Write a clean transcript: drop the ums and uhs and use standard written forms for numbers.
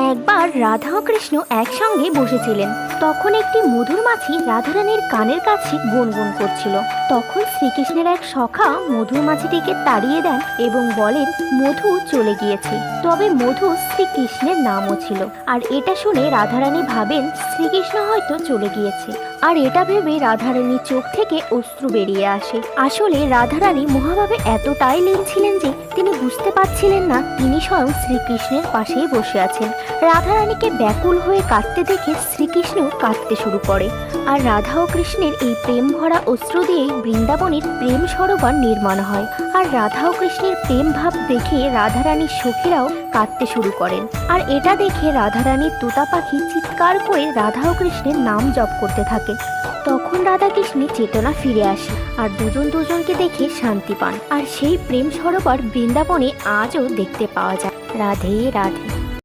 একবার রাধা ও কৃষ্ণ একসঙ্গে বসেছিলেন। তখন একটি মধুর মাছি রাধারানীর কানের কাছে গুনগুন করছিল। তখন শ্রীকৃষ্ণের এক সখা মধুর মাছিটিকে তাড়িয়ে দেন এবং বলেন মধু চলে গিয়েছে। তবে মধু শ্রীকৃষ্ণের নামও ছিল। আর এটা শুনে রাধারানী ভাবেন শ্রীকৃষ্ণ হয়তো চলে গিয়েছে। আর এটা ভেবে রাধারানীর চোখ থেকে অশ্রু বেরিয়ে আসে। আসলে রাধারানী মহাভাবে এতটাই লীন ছিলেন যে তিনি বুঝতে পারছিলেন না তিনি স্বয়ং শ্রীকৃষ্ণের পাশেই বসে আছেন। রাধারানীকে ব্যাকুল হয়ে কাঁদতে দেখে শ্রীকৃষ্ণ কাঁদতে শুরু করে। আর রাধা ও কৃষ্ণের এই প্রেম ভরা অশ্রু দিয়েই বৃন্দাবনের প্রেম সরোবর নির্মাণ হয়। আর রাধা ও কৃষ্ণের প্রেম ভাব দেখে রাধারানীর সখীরাও কাঁদতে শুরু করেন। আর এটা দেখে রাধারানীর তোতা পাখি চিৎকার করে রাধা ও কৃষ্ণের নাম জপ করতে থাকে। তখন রাধা কৃষ্ণের চেতনা ফিরে আসে আর দুজন দুজনকে দেখে শান্তি পান। আর সেই প্রেম সরোবর বৃন্দাবনে আজও দেখতে পাওয়া যায়। রাধে রাধে।